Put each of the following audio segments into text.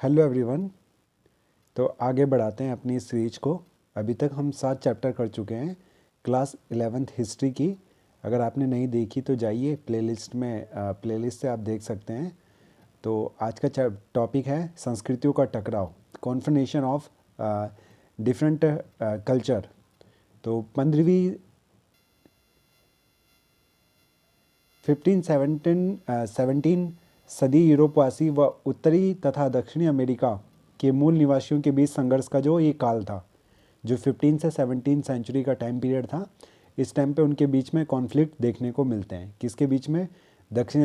Hello everyone. तो आगे बढ़ाते हैं अपनी इस सीरीज को। अभी तक हम 7 चैप्टर कर चुके हैं क्लास 11th हिस्ट्री की। अगर आपने नहीं देखी तो जाइए प्लेलिस्ट में, प्लेलिस्ट से आप देख सकते हैं। तो आज का टॉपिक है संस्कृतियों का टकराव, कॉन्फ्रेंटेशन ऑफ डिफरेंट कल्चर। तो 15वीं 17 सदी यूरोपवासी व उत्तरी तथा दक्षिणी अमेरिका के मूल निवासियों के बीच संघर्ष का जो ये काल था, जो 15 से 17 सेंचुरी का टाइम पीरियड था। इस टाइम पे उनके बीच में कॉन्फ्लिक्ट देखने को मिलते हैं। किसके बीच में? दक्षिण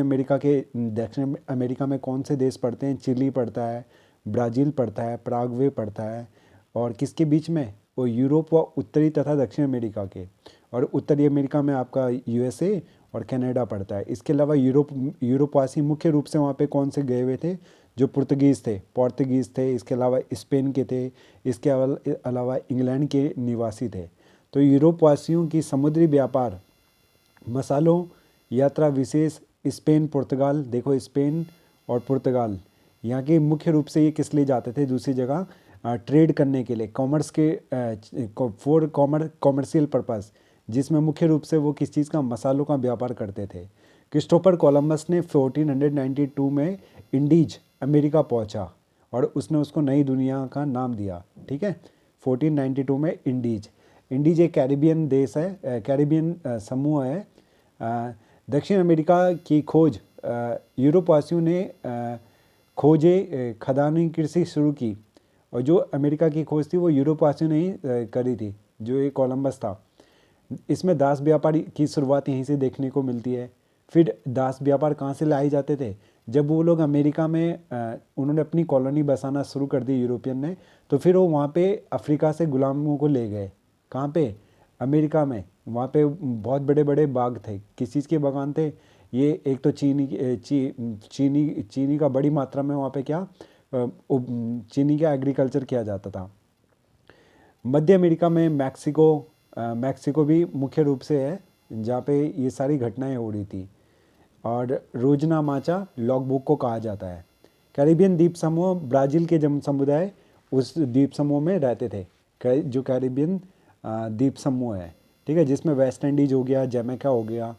अमेरिका में कौन से देश पड़ते हैं? चिली पड़ता है, ब्राज़ील पड़ता है, पराग्वे पड़ता है। और किसके बीच में? वो यूरोप व उत्तरी तथा दक्षिण अमेरिका के। और उत्तरी अमेरिका में आपका यूएसए और कनाडा पड़ता है। इसके अलावा यूरोपवासी मुख्य रूप से वहाँ पे कौन से गए हुए थे? जो पोर्तुगीज़ थे, इसके अलावा स्पेन के थे, इसके अलावा इंग्लैंड के निवासी थे। तो यूरोपवासियों की समुद्री व्यापार, मसालों, यात्रा विशेष, स्पेन पुर्तगाल, देखो स्पेन और पुर्तगाल यहाँ के मुख्य रूप से ये किस लिए जाते थे दूसरी जगह? ट्रेड करने के लिए, कॉमर्स के, फॉर कॉमर्शियल पर्पस, जिसमें मुख्य रूप से वो किस चीज़ का? मसालों का व्यापार करते थे। क्रिस्टोफर कोलंबस ने 1492 में इंडीज अमेरिका पहुंचा और उसने उसको नई दुनिया का नाम दिया। ठीक है, 1492 में इंडीज एक कैरिबियन देश है, कैरिबियन समूह है। दक्षिण अमेरिका की खोज यूरोपवासियों ने खोजे, खदानी कृषि शुरू की। और जो अमेरिका की खोज थी वो यूरोपवासियों ने ही करी थी, जो ये कोलंबस था। इसमें दास व्यापार की शुरुआत यहीं से देखने को मिलती है। फिर दास व्यापार कहाँ से लाए जाते थे? जब वो लोग अमेरिका में उन्होंने अपनी कॉलोनी बसाना शुरू कर दी यूरोपियन ने, तो फिर वो वहाँ पे अफ्रीका से गुलामों को ले गए। कहाँ पे? अमेरिका में। वहाँ पे बहुत बड़े बड़े बाग थे। किस चीज़ के बागान थे ये? एक तो चीनी का बड़ी मात्रा में वहाँ पे क्या, चीनी का एग्रीकल्चर किया जाता था। मध्य अमेरिका में मैक्सिको भी मुख्य रूप से है जहाँ पे ये सारी घटनाएं हो रही थी। और रोजना माचा लॉगबुक को कहा जाता है। कैरिबियन द्वीप समूह, ब्राज़ील के जन समुदाय उस द्वीप समूह में रहते थे, जो कैरिबियन द्वीप समूह है। ठीक है, जिसमें वेस्ट इंडीज हो गया, जमैका हो गया।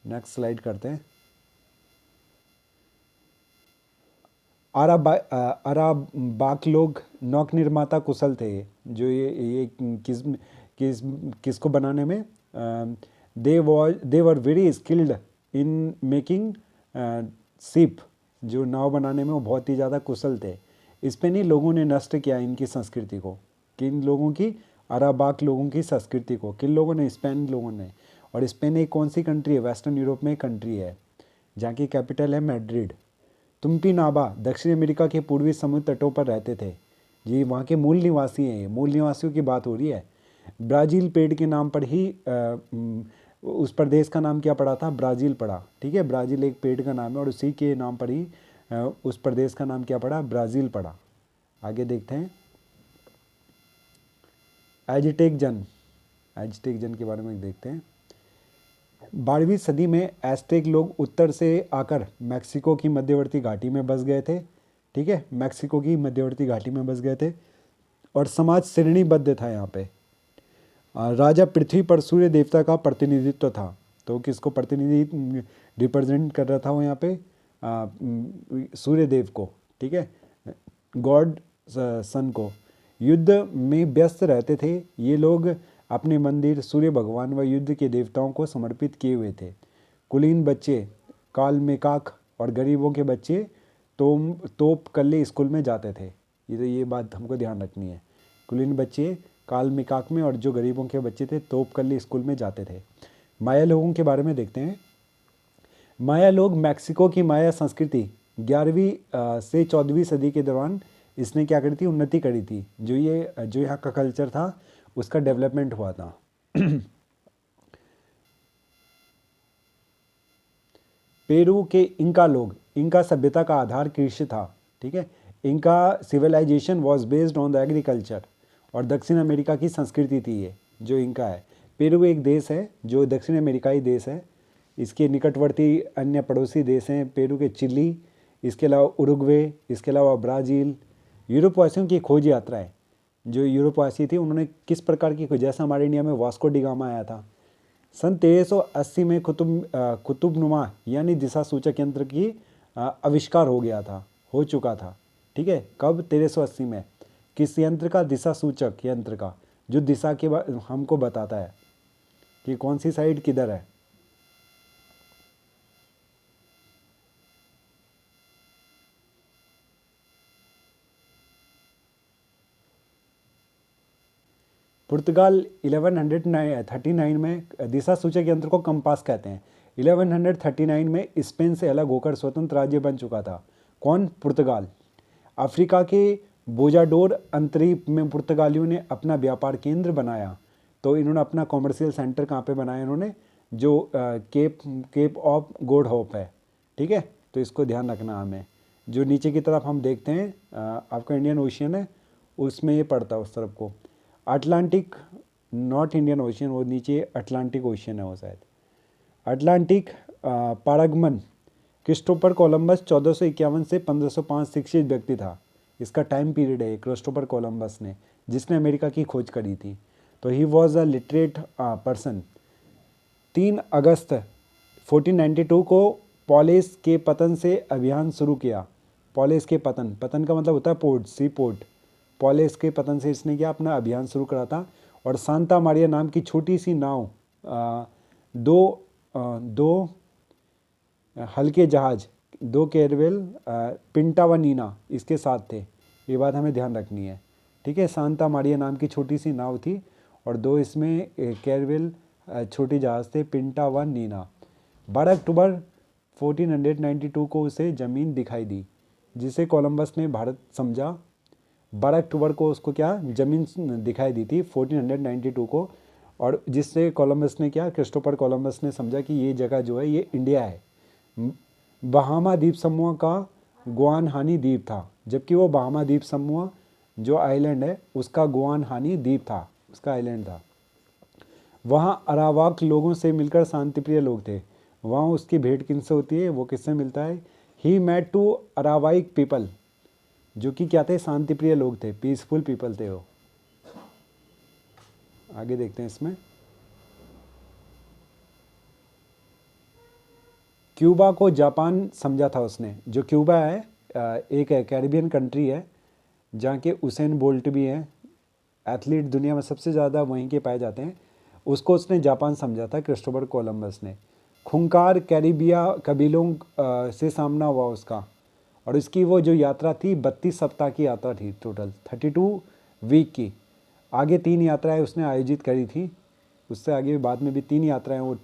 नेक्स्ट स्लाइड करते हैं। अराबाक लोग नौक निर्माता कुशल थे। जो ये किस किस किसको बनाने में? They were very skilled in making ship. जो नाव बनाने में वो बहुत ही ज़्यादा कुशल थे। स्पेनी लोगों ने नष्ट किया इनकी संस्कृति को। किन लोगों की? अराबाक लोगों की संस्कृति को। किन लोगों ने? स्पेन लोगों ने। और स्पेन एक कौन सी कंट्री है? वेस्टर्न यूरोप में कंट्री है जहाँ की कैपिटल है मैड्रिड। तुम्पिनाबा दक्षिण अमेरिका के पूर्वी समुद्र तटों पर रहते थे। जी, वहाँ के मूल निवासी हैं। ये मूल निवासियों की बात हो रही है। ब्राज़ील पेड़ के नाम पर ही उस प्रदेश का नाम क्या पड़ा था? ब्राज़ील पड़ा। ठीक है, ब्राज़ील एक पेड़ का नाम है और उसी के नाम पर ही उस प्रदेश का नाम क्या पड़ा? ब्राज़ील पड़ा। आगे देखते हैं। एजटेक जन के बारे में देखते हैं। 12वीं सदी में एस्टेक लोग उत्तर से आकर मैक्सिको की मध्यवर्ती घाटी में बस गए थे। ठीक है, मैक्सिको की मध्यवर्ती घाटी में बस गए थे और समाज श्रेणीबद्ध था यहाँ पे। राजा पृथ्वी पर सूर्य देवता का प्रतिनिधित्व था। तो किसको प्रतिनिधि रिप्रेजेंट कर रहा था वो यहाँ पे? सूर्य देव को। ठीक है, गॉड सन को। युद्ध में व्यस्त रहते थे ये लोग। अपने मंदिर, सूर्य भगवान व युद्ध के देवताओं को समर्पित किए हुए थे। कुलीन बच्चे काल मेकाक और गरीबों के बच्चे तोप कल्ले स्कूल में जाते थे। ये बात हमको ध्यान रखनी है। कुलीन बच्चे काल मेकाक में और जो गरीबों के बच्चे थे तोप कल्ले स्कूल में जाते थे। माया लोगों के बारे में देखते हैं। माया लोग मैक्सिको की माया संस्कृति 11वीं से 14वीं सदी के दौरान इसने क्या करी थी? उन्नति करी थी। जो यहाँ का कल्चर था उसका डेवलपमेंट हुआ था। पेरू के इंका सभ्यता का आधार कृषि था। ठीक है, Inca civilization was based on the agriculture. और दक्षिण अमेरिका की संस्कृति थी ये जो इंका है। पेरू एक देश है जो दक्षिण अमेरिकाई देश है। इसके निकटवर्ती अन्य पड़ोसी देश हैं पेरू के चिली, इसके अलावा उरुग्वे, इसके अलावा ब्राज़ील। यूरोपवासियों की खोज यात्रा है, जो यूरोपवासी थे उन्होंने किस प्रकार की खोज, जैसा हमारे इंडिया में वास्को डी गामा आया था। सन 1380 में कुतुबनुमा यानी दिशा सूचक यंत्र की आविष्कार हो चुका था। ठीक है, कब? 1380 में। किस यंत्र का? दिशा सूचक यंत्र का, जो दिशा के हमको बताता है कि कौन सी साइड किधर है। पुर्तगाल 1139 में दिशा सूचक यंत्र को कंपास कहते हैं। 1139 में स्पेन से अलग होकर स्वतंत्र राज्य बन चुका था। कौन? पुर्तगाल। अफ्रीका के बोजाडोर अंतरीप में पुर्तगालियों ने अपना व्यापार केंद्र बनाया। तो इन्होंने अपना कॉमर्शियल सेंटर कहाँ पे बनाया इन्होंने? जो केप ऑफ गुड होप है। ठीक है, तो इसको ध्यान रखना हमें। जो नीचे की तरफ हम देखते हैं आपका इंडियन ओशियन है, उसमें ये पड़ता है उस तरफ को। अटलांटिक, नॉर्थ इंडियन ओशियन, वो नीचे अटलांटिक ओशियन है वो शायद। अटलांटिक पारगमन। क्रिस्टोफर कोलंबस 1451 से 1505 शिक्षित व्यक्ति था। इसका टाइम पीरियड है क्रिस्टोफर कोलंबस ने, जिसने अमेरिका की खोज करी थी। तो he was a literate person. 3 अगस्त 1492 को पॉलिस के पतन से अभियान शुरू किया। पॉलिस के पतन, पतन का मतलब होता है पोर्ट, सी पोर्ट। पॉलिस के पतन से इसने क्या अपना अभियान शुरू करा था। और सांता मारिया नाम की छोटी सी नाव, दो हल्के जहाज, 2 कैरवेल, पिंटा व नीना इसके साथ थे। ये बात हमें ध्यान रखनी है। ठीक है, सांता मारिया नाम की छोटी सी नाव थी और 2 इसमें कैरवेल छोटे जहाज थे, पिंटा व नीना। 12 अक्टूबर 1492 को उसे ज़मीन दिखाई दी, जिसे कोलंबस ने भारत समझा। 12 अक्टूबर को उसको क्या ज़मीन दिखाई दी थी 1492 को, और जिससे कोलंबस ने क्या, क्रिस्टोफर कोलंबस ने समझा कि ये जगह जो है ये इंडिया है। बहामा द्वीप समूह का गुआनहानी द्वीप था, जबकि वो बहामा द्वीप समूह जो आइलैंड है उसका गुआनहानी द्वीप था, उसका आइलैंड था। वहाँ अरावाक लोगों से मिलकर शांतिप्रिय लोग थे। वहाँ उसकी भेंट किनसे होती है? वो किससे मिलता है? ही मेट टू अरावाइक पीपल, जो कि क्या थे? शांतिप्रिय लोग थे, पीसफुल पीपल थे वो। आगे देखते हैं इसमें। क्यूबा को जापान समझा था उसने। जो क्यूबा है एक कैरिबियन कंट्री है, जहाँ के उसेन बोल्ट भी हैं, एथलीट दुनिया में सबसे ज़्यादा वहीं के पाए जाते हैं। उसको उसने जापान समझा था क्रिस्टोफर कोलंबस ने। खूंखार कैरिबिया कबीलों से सामना हुआ उसका, और इसकी वो जो यात्रा थी 32 सप्ताह की यात्रा थी, टोटल 32 वीक की। आगे 3 यात्राएं उसने आयोजित करी थी, उससे आगे बाद में भी 3 यात्राएं वो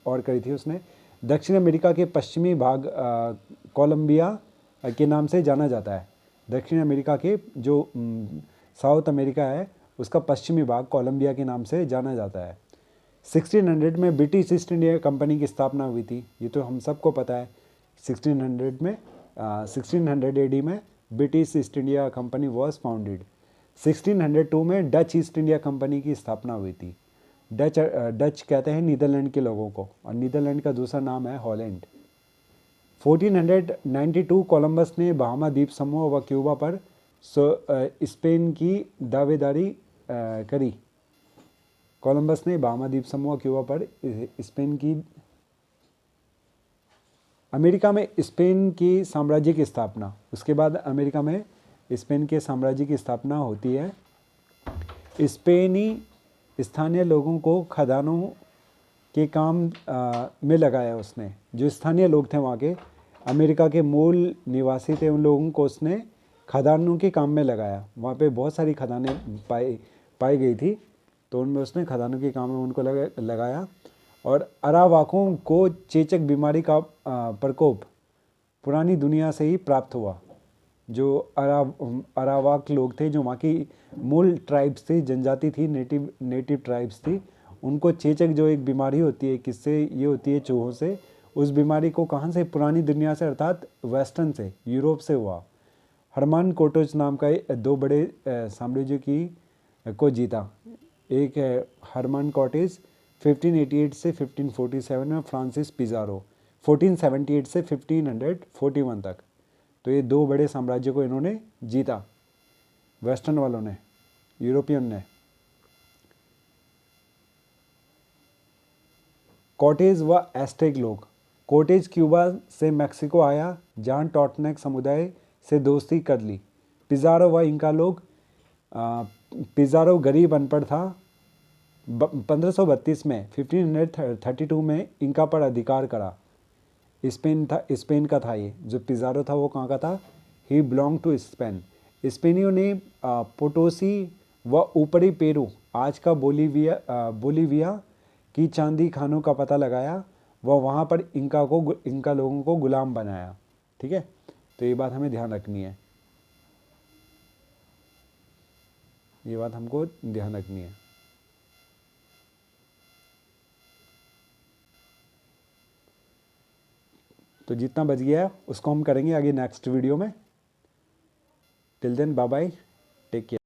और करी थी उसने। दक्षिण अमेरिका के पश्चिमी भाग कोलंबिया के नाम से जाना जाता है। दक्षिण अमेरिका के जो साउथ अमेरिका है उसका पश्चिमी भाग कोलंबिया के नाम से जाना जाता है। 1600 में ब्रिटिश ईस्ट इंडिया कंपनी की स्थापना हुई थी, ये तो हम सबको पता है। 1600 में 1600 एडी में British east India company was founded. 1602 में डच ईस्ट इंडिया कंपनी की स्थापना हुई थी। डच कहते हैं नीदरलैंड के लोगों को, और नीदरलैंड का दूसरा नाम है हॉलैंड। 1492 कोलंबस ने बहामा द्वीप समूह व क्यूबा पर स्पेन की दावेदारी करी। कोलंबस ने बहामा द्वीप समूह क्यूबा पर स्पेन की, अमेरिका में स्पेन की साम्राज्य की स्थापना, उसके बाद अमेरिका में स्पेन के साम्राज्य की स्थापना होती है। स्पेनी स्थानीय लोगों को खदानों के काम में लगाया उसने। जो स्थानीय लोग थे वहाँ के, अमेरिका के मूल निवासी थे, उन लोगों को उसने खदानों के काम में लगाया। वहाँ पे बहुत सारी खदानें पाई गई थी, तो उनमें उसने खदानों के काम में उनको लगाया। और अरावाकों को चेचक बीमारी का प्रकोप पुरानी दुनिया से ही प्राप्त हुआ। जो अरावाक लोग थे, जो वहाँ की मूल ट्राइब्स थी, जनजाति थी, नेटिव ट्राइब्स थी, उनको चेचक जो एक बीमारी होती है, किससे ये होती है? चूहों से। उस बीमारी को कहाँ से? पुरानी दुनिया से, अर्थात वेस्टर्न से, यूरोप से हुआ। हरमान कोर्टेज नाम का 2 बड़े साम्राज्य को जीता। एक है हरमान कोर्टेज 1588 से 1547 में, फ्रांसिस पिज़ारो 1478 से 1541 तक। तो ये दो बड़े साम्राज्य को इन्होंने जीता, वेस्टर्न वालों ने, यूरोपियन ने। कॉटेज व एस्टेक लोग। कॉटेज क्यूबा से मैक्सिको आया, जहां टॉटनेक समुदाय से दोस्ती कर ली। पिज़ारो व इंका लोग। पिज़ारो गरीब अनपढ़ था। 1532 में 1532 में इंका पर अधिकार करा। स्पेन का था ये जो पिज़ारो था, वो कहाँ का था? ही बिलोंग टू स्पेन। स्पेनियों ने पोटोसी व ऊपरी पेरू, आज का बोलीविया की चांदी खानों का पता लगाया व वहाँ पर इंका लोगों को गुलाम बनाया। ठीक है, तो ये बात हमें ध्यान रखनी है, ये बात हमको ध्यान रखनी है। तो जितना बच गया है उसको हम करेंगे आगे नेक्स्ट वीडियो में। Till then bye bye, take care.